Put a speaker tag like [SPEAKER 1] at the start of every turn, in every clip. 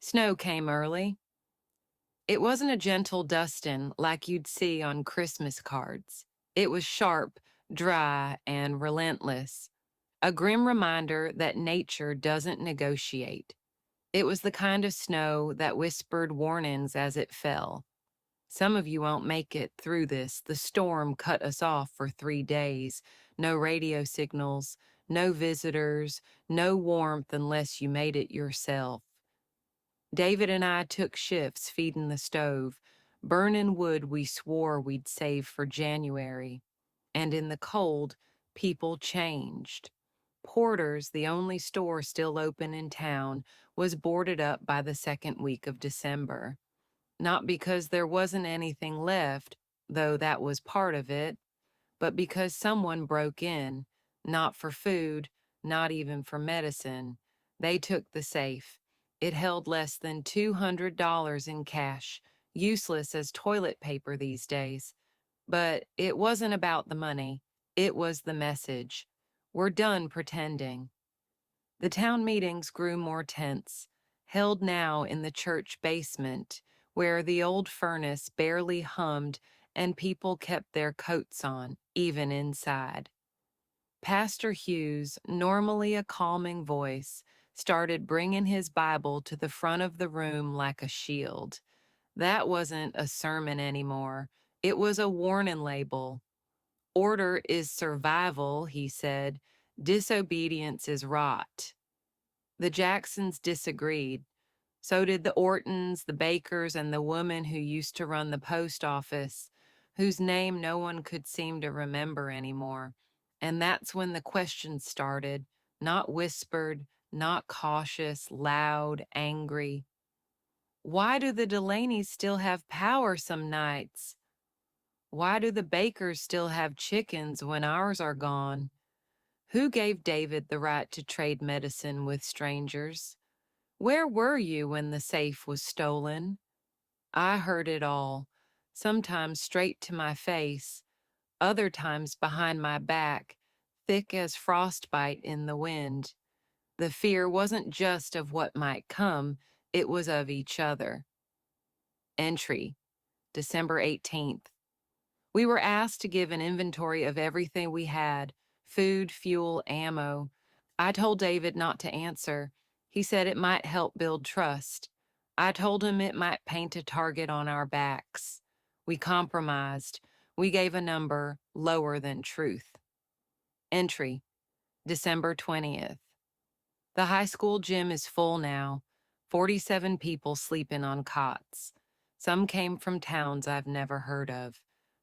[SPEAKER 1] Snow came early. It wasn't a gentle dusting like you'd see on Christmas cards. It was sharp, dry, and relentless, a grim reminder that nature doesn't negotiate. It was the kind of snow that whispered warnings as it fell. Some of you won't make it through this. The storm cut us off for 3 days. No radio signals, no visitors, no warmth unless you made it yourself. David and I took shifts feeding the stove, burning wood we swore we'd save for January. And in the cold, people changed. Porter's, the only store still open in town, was boarded up by the second week of December. Not because there wasn't anything left, though that was part of it, but because someone broke in, not for food, not even for medicine. They took the safe. It held less than $200 in cash, useless as toilet paper these days. But it wasn't about the money. It was the message. We're done pretending. The town meetings grew more tense, held now in the church basement, where the old furnace barely hummed and people kept their coats on, even inside. Pastor Hughes, normally a calming voice, started bringing his Bible to the front of the room like a shield. That wasn't a sermon anymore. It was a warning label. Order is survival, he said. Disobedience is rot. The Jacksons disagreed. So did the Ortons, the Bakers, and the woman who used to run the post office, whose name no one could seem to remember anymore. And that's when the questions started, not whispered, not cautious, loud, angry. Why do the Delaneys still have power some nights? Why do the Bakers still have chickens when ours are gone? Who gave David the right to trade medicine with strangers? Where were you when the safe was stolen? I heard it all, sometimes straight to my face, other times behind my back, thick as frostbite in the wind. The fear wasn't just of what might come, it was of each other. Entry, December 18th. We were asked to give an inventory of everything we had: food, fuel, ammo. I told David not to answer. He said it might help build trust. I told him it might paint a target on our backs. We compromised. We gave a number lower than truth. Entry, December 20th. The high school gym is full now, 47 people sleeping on cots. Some came from towns I've never heard of.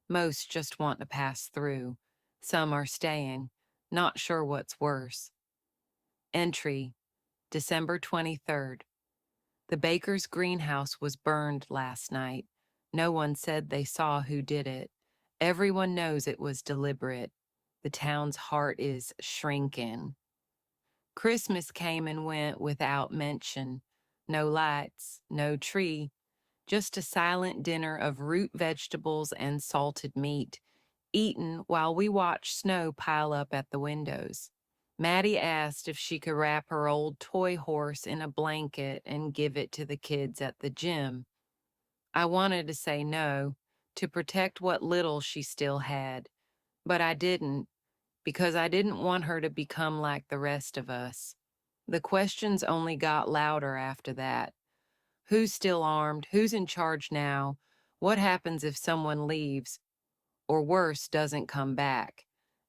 [SPEAKER 1] Most just want to pass through. Some are staying, not sure what's worse. Entry, December 23rd. The baker's greenhouse was burned last night. No one said they saw who did it. Everyone knows it was deliberate. The town's heart is shrinking. Christmas came and went without mention. No lights, no tree, just a silent dinner of root vegetables and salted meat, eaten while we watched snow pile up at the windows. Maddie asked if she could wrap her old toy horse in a blanket and give it to the kids at the gym. I wanted to say no, to protect what little she still had, but I didn't, because I didn't want her to become like the rest of us. The questions only got louder after that. Who's still armed? Who's in charge now? What happens if someone leaves, or worse, doesn't come back?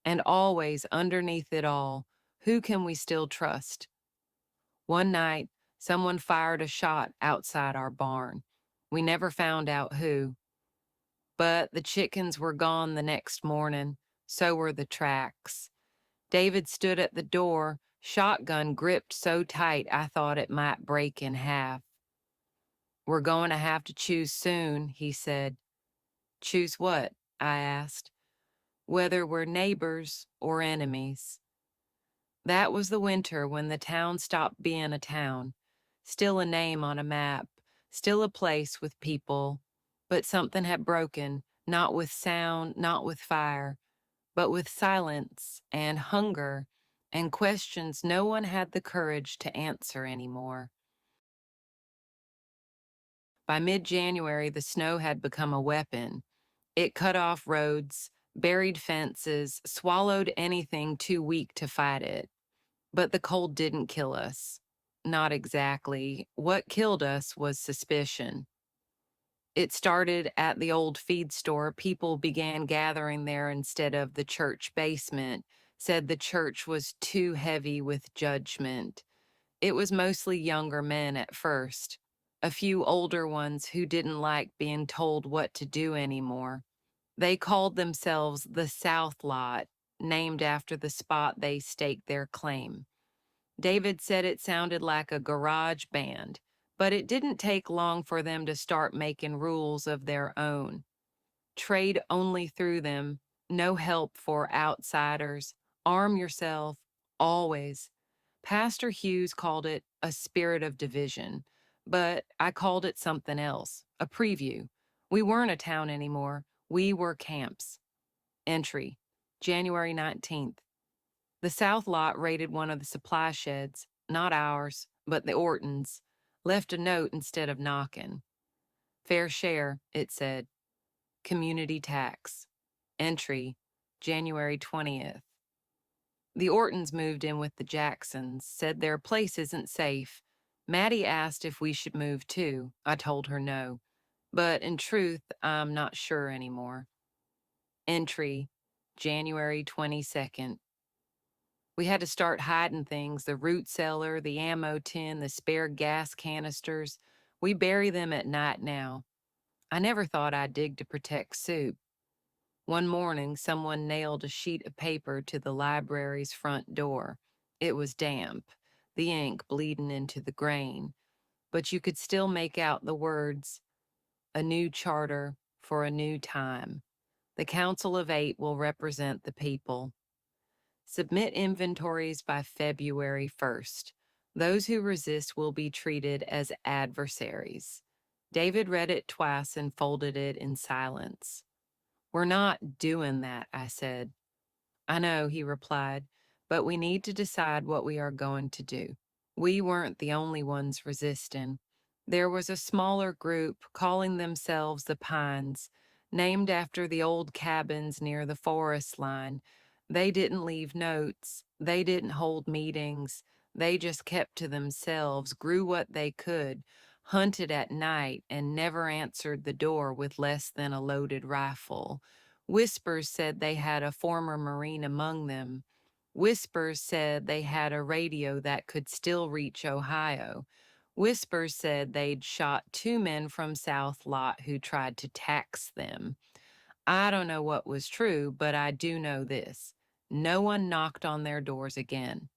[SPEAKER 1] And always, underneath it all, who can we still trust? One night, someone fired a shot outside our barn. We never found out who. But the chickens were gone the next morning. So were the tracks. David stood at the door, shotgun gripped so tight I thought it might break in half. "We're going to have to choose soon," he said. "Choose what?" I asked. "Whether we're neighbors or enemies." That was the winter when the town stopped being a town. Still a name on a map, still a place with people, but something had broken, not with sound, not with fire, but with silence and hunger and questions no one had the courage to answer anymore. By mid-January, the snow had become a weapon. It cut off roads, buried fences, swallowed anything too weak to fight it. But the cold didn't kill us. Not exactly. What killed us was suspicion. It started at the old feed store. People began gathering there instead of the church basement, said the church was too heavy with judgment. It was mostly younger men at first, a few older ones who didn't like being told what to do anymore. They called themselves the South Lot, named after the spot they staked their claim. David said it sounded like a garage band, but it didn't take long for them to start making rules of their own. Trade only through them, no help for outsiders, arm yourself, always. Pastor Hughes called it a spirit of division, but I called it something else, a preview. We weren't a town anymore, we were camps. Entry, January 19th. The South Lot raided one of the supply sheds, not ours, but the Ortons, left a note instead of knocking. Fair share, it said. Community tax. Entry, January 20th. The Ortons moved in with the Jacksons, said their place isn't safe. Maddie asked if we should move too. I told her no. But in truth, I'm not sure anymore. Entry, January 22nd. We had to start hiding things, the root cellar, the ammo tin, the spare gas canisters. We bury them at night now. I never thought I'd dig to protect soup. One morning, someone nailed a sheet of paper to the library's front door. It was damp, the ink bleeding into the grain, but you could still make out the words, "A new charter for a new time. The Council of Eight will represent the people. Submit inventories by February 1st. Those who resist will be treated as adversaries." David read it twice and folded it in silence. "We're not doing that," I said. "I know," he replied, "but we need to decide what we are going to do." We weren't the only ones resisting. There was a smaller group calling themselves the Pines, named after the old cabins near the forest line. They didn't leave notes. They didn't hold meetings. They just kept to themselves, grew what they could, hunted at night, and never answered the door with less than a loaded rifle. Whispers said they had a former Marine among them. Whispers said they had a radio that could still reach Ohio. Whispers said they'd shot 2 men from South Lot who tried to tax them. I don't know what was true, but I do know this. No one knocked on their doors again.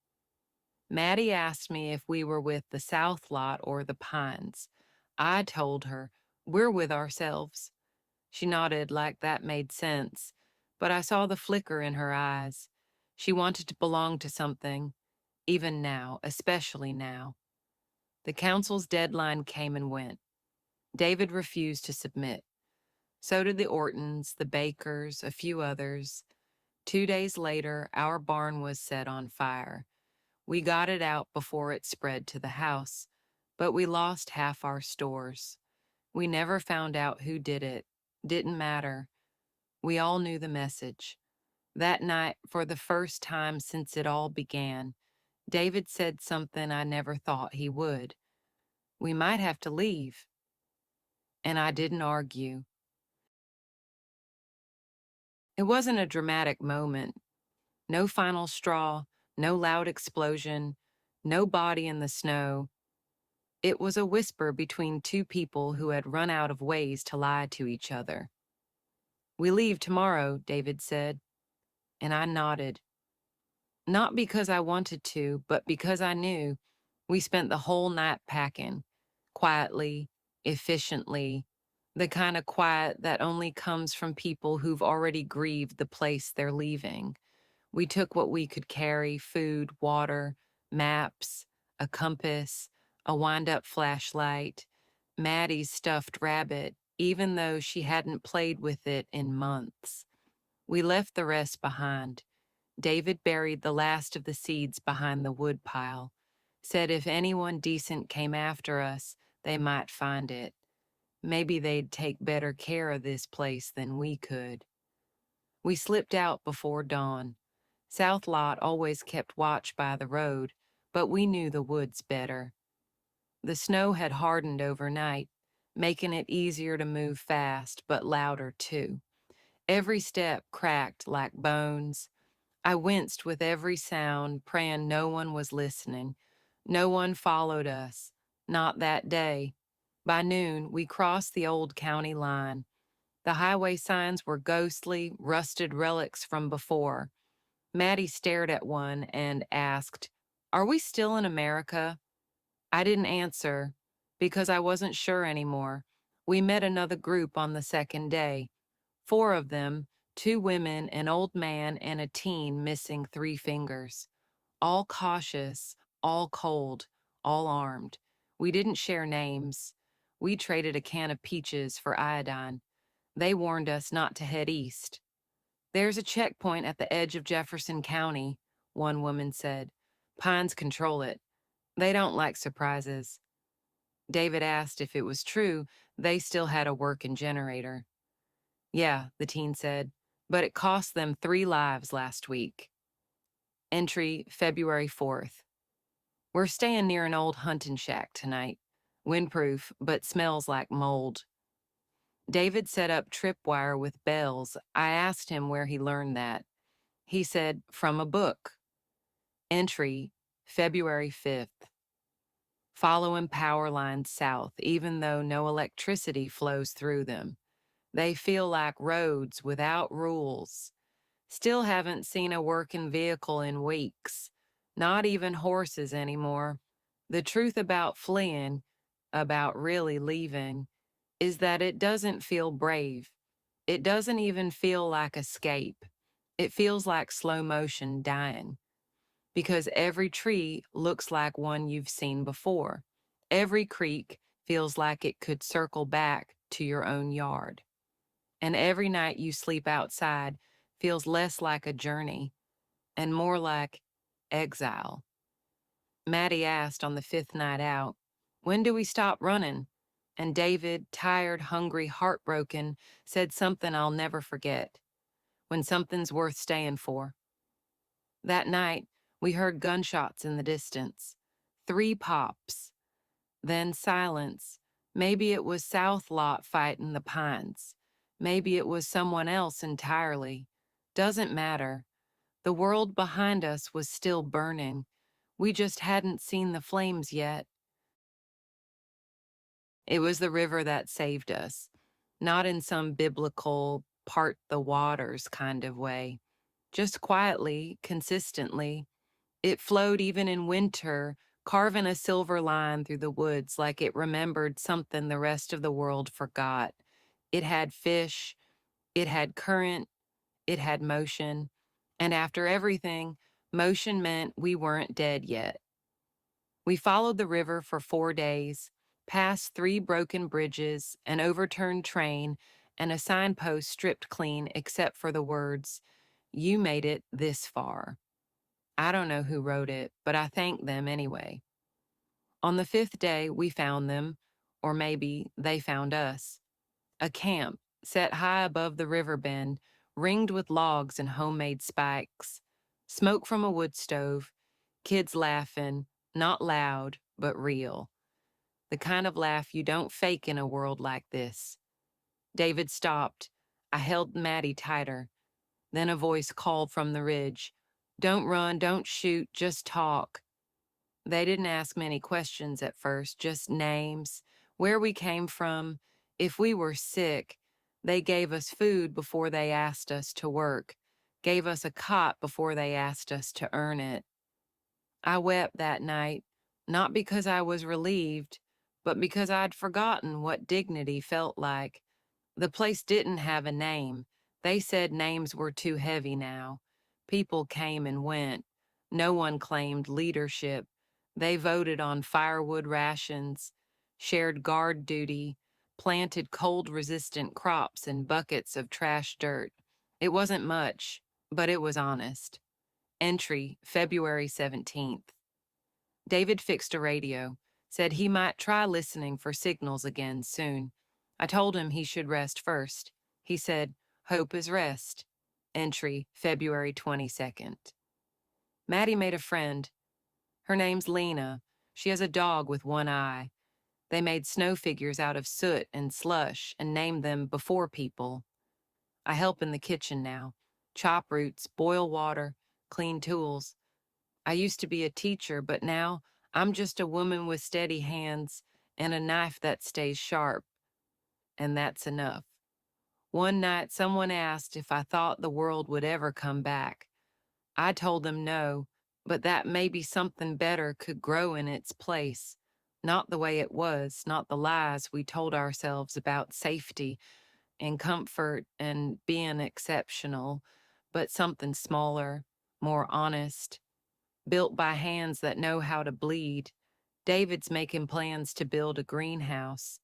[SPEAKER 1] Maddie asked me if we were with the South Lot or the Pines. I told her, "We're with ourselves." She nodded like that made sense, but I saw the flicker in her eyes. She wanted to belong to something, even now, especially now. The council's deadline came and went. David refused to submit. So did the Ortons, the Bakers, a few others. 2 days later, our barn was set on fire. We got it out before it spread to the house, but we lost half our stores. We never found out who did it. Didn't matter. We all knew the message. That night, for the first time since it all began, David said something I never thought he would. "We might have to leave." And I didn't argue. It wasn't a dramatic moment. No final straw, no loud explosion, no body in the snow. It was a whisper between two people who had run out of ways to lie to each other. "We leave tomorrow," David said, and I nodded. Not because I wanted to, but because I knew. We spent the whole night packing, quietly, efficiently, the kind of quiet that only comes from people who've already grieved the place they're leaving. We took what we could carry: food, water, maps, a compass, a wind-up flashlight, Maddie's stuffed rabbit, even though she hadn't played with it in months. We left the rest behind. David buried the last of the seeds behind the wood pile, said if anyone decent came after us, they might find it. Maybe they'd take better care of this place than we could. We slipped out before dawn. South Lot always kept watch by the road, but we knew the woods better. The snow had hardened overnight, making it easier to move fast, but louder too. Every step cracked like bones. I winced with every sound, praying no one was listening. No one followed us. Not that day. By noon, we crossed the old county line. The highway signs were ghostly, rusted relics from before. Maddie stared at one and asked, "Are we still in America?" I didn't answer because I wasn't sure anymore. We met another group on the second day. 4 of them, 2 women, an old man, and a teen missing 3 fingers. All cautious, all cold, all armed. We didn't share names. We traded a can of peaches for iodine. They warned us not to head east. "There's a checkpoint at the edge of Jefferson County," one woman said. "Pines control it. They don't like surprises." David asked if it was true they still had a working generator. "Yeah," the teen said, "but it cost them 3 lives last week." Entry February 4th. We're staying near an old hunting shack tonight. Windproof, but smells like mold. David set up tripwire with bells. I asked him where he learned that. He said, from a book. Entry February 5th. Following power lines south, even though no electricity flows through them. They feel like roads without rules. Still haven't seen a working vehicle in weeks. Not even horses anymore. The truth about fleeing, about really leaving, is that it doesn't feel brave. It doesn't even feel like escape. It feels like slow motion dying. Because every tree looks like one you've seen before. Every creek feels like it could circle back to your own yard. And every night you sleep outside feels less like a journey and more like exile. Maddie asked on the 5th night out, "When do we stop running?" And David, tired, hungry, heartbroken, said something I'll never forget. "When something's worth staying for." That night, we heard gunshots in the distance. 3 pops. Then silence. Maybe it was South Lot fighting the Pines. Maybe it was someone else entirely. Doesn't matter. The world behind us was still burning. We just hadn't seen the flames yet. It was the river that saved us. Not in some biblical part the waters kind of way. Just quietly, consistently. It flowed even in winter, carving a silver line through the woods like it remembered something the rest of the world forgot. It had fish, it had current, it had motion, and after everything, motion meant we weren't dead yet. We followed the river for 4 days, past 3 broken bridges, an overturned train, and a signpost stripped clean except for the words, "You made it this far." I don't know who wrote it, but I thanked them anyway. On the 5th day, we found them, or maybe they found us. A camp set high above the river bend, ringed with logs and homemade spikes. Smoke from a wood stove, kids laughing, not loud, but real. The kind of laugh you don't fake in a world like this. David stopped. I held Maddie tighter. Then a voice called from the ridge. "Don't run, don't shoot, just talk." They didn't ask many questions at first, just names, where we came from, if we were sick. They gave us food before they asked us to work, gave us a cot before they asked us to earn it. I wept that night, not because I was relieved, but because I'd forgotten what dignity felt like. The place didn't have a name. They said names were too heavy now. People came and went. No one claimed leadership. They voted on firewood rations, shared guard duty, planted cold-resistant crops in buckets of trash dirt. It wasn't much, but it was honest. Entry, February 17th. David fixed a radio, said he might try listening for signals again soon. I told him he should rest first. He said, "Hope is rest." Entry, February 22nd. Maddie made a friend. Her name's Lena. She has a dog with one eye. They made snow figures out of soot and slush and named them Before People. I help in the kitchen now. Chop roots, boil water, clean tools. I used to be a teacher, but now I'm just a woman with steady hands and a knife that stays sharp. And that's enough. One night, someone asked if I thought the world would ever come back. I told them no, but that maybe something better could grow in its place. Not the way it was, not the lies we told ourselves about safety and comfort and being exceptional, but something smaller, more honest, built by hands that know how to bleed. David's making plans to build a greenhouse.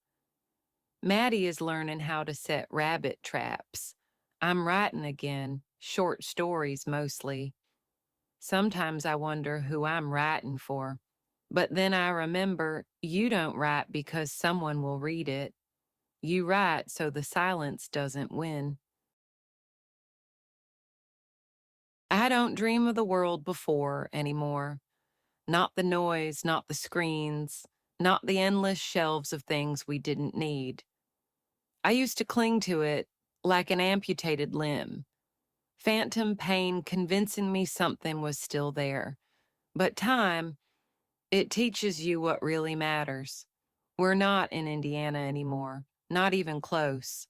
[SPEAKER 1] Maddie is learning how to set rabbit traps. I'm writing again, short stories mostly. Sometimes I wonder who I'm writing for. But then I remember you don't write because someone will read it. You write so the silence doesn't win. I don't dream of the world before anymore. Not the noise, not the screens, not the endless shelves of things we didn't need. I used to cling to it like an amputated limb. Phantom pain convincing me something was still there. But time, it teaches you what really matters. We're not in Indiana anymore, not even close.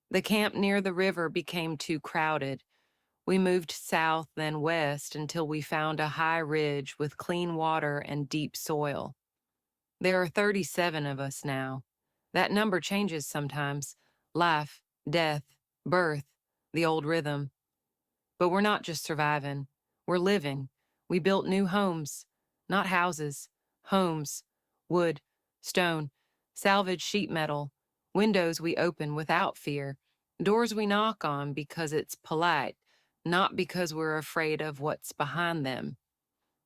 [SPEAKER 1] The camp near the river became too crowded. We moved south, then west, until we found a high ridge with clean water and deep soil. There are 37 of us now. That number changes sometimes. Life, death, birth, the old rhythm. But we're not just surviving. We're living. We built new homes. Not houses. Homes. Wood. Stone. Salvaged sheet metal. Windows we open without fear. Doors we knock on because it's polite, not because we're afraid of what's behind them.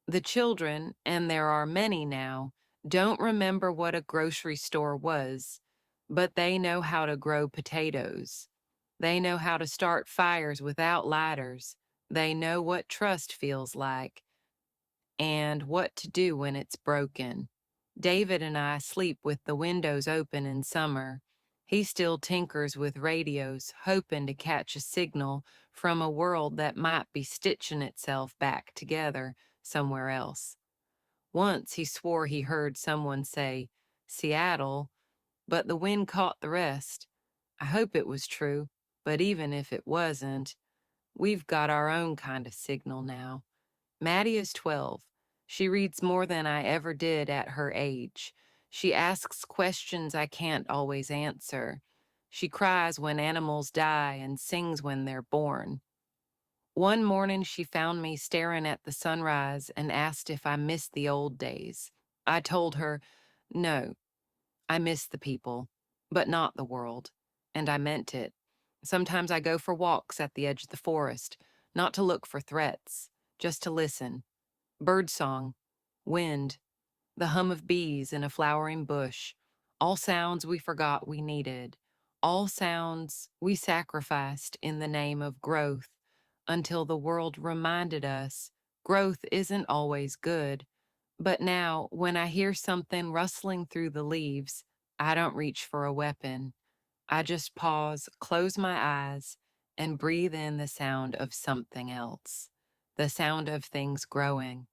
[SPEAKER 1] The children, and there are many now, don't remember what a grocery store was, but they know how to grow potatoes. They know how to start fires without ladders. They know what trust feels like and what to do when it's broken. David and I sleep with the windows open in summer. He still tinkers with radios, hoping to catch a signal from a world that might be stitching itself back together somewhere else. Once he swore he heard someone say, Seattle, but the wind caught the rest. I hope it was true, but even if it wasn't, we've got our own kind of signal now. Maddie is 12. She reads more than I ever did at her age. She asks questions I can't always answer. She cries when animals die and sings when they're born. One morning she found me staring at the sunrise and asked if I missed the old days. I told her, no, I miss the people, but not the world. And I meant it. Sometimes I go for walks at the edge of the forest, not to look for threats, just to listen. Birdsong, wind, the hum of bees in a flowering bush, all sounds we forgot we needed, all sounds we sacrificed in the name of growth until the world reminded us growth isn't always good. But now, when I hear something rustling through the leaves, I don't reach for a weapon. I just pause, close my eyes, and breathe in the sound of something else, the sound of things growing.